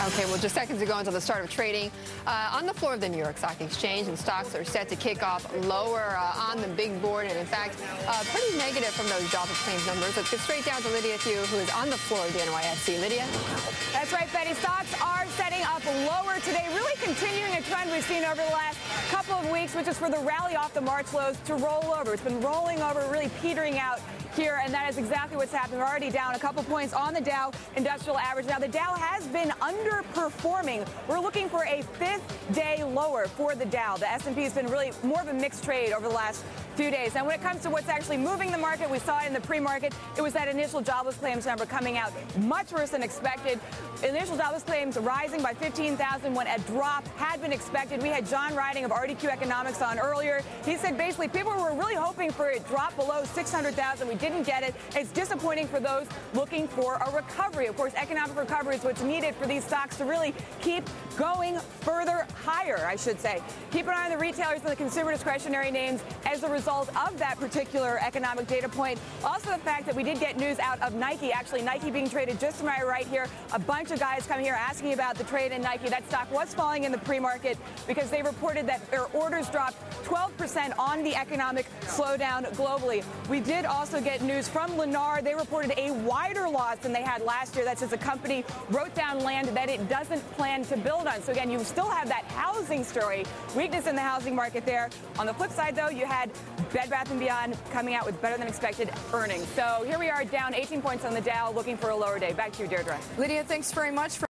Okay, well, just seconds ago until the start of trading on the floor of the New York Stock Exchange, and stocks are set to kick off lower on the big board, and in fact, pretty negative from those jobs claims numbers. Let's get straight down to Lydia Thew, who is on the floor of the NYSE. Lydia? That's right, Betty. Stocks are setting up lower today, really continuing a trend we've seen over the last couple of weeks, which is for the rally off the March lows to roll over. It's been rolling over, really petering out here, and that is exactly what's happening. We're already down a couple points on the Dow Industrial Average. Now, the Dow has been underperforming. We're looking for a fifth-day lower for the Dow. The S&P has been really more of a mixed trade over the last few days. And when it comes to what's actually moving the market, we saw it in the pre-market. It was that initial jobless claims number coming out much worse than expected. Initial jobless claims rising by 15,000 when a drop had been expected. We had John Riding of RDQ Economics on earlier. He said basically people were really hoping for a drop below 600,000. We didn't get it. It's disappointing for those looking for a recovery. Of course, economic recovery is what's needed for these stocks to really keep going further higher, I should say. Keep an eye on the retailers and the consumer discretionary names as a result of that particular economic data point. Also, the fact that we did get news out of Nike. Actually, Nike being traded just to my right here. A bunch of guys coming here asking about the trade in Nike. That stock was falling in the pre-market because they reported that their orders dropped 12% on the economic slowdown globally. We did also get news from Lennar. They reported a wider loss than they had last year. That's as the company wrote down land that it doesn't plan to build on. So again, you still have that housing story, weakness in the housing market there. On the flip side, though, you had Bed Bath & Beyond coming out with better than expected earnings. So here we are down 18 points on the Dow, looking for a lower day. Back to you, Deirdre. Lydia, thanks very much.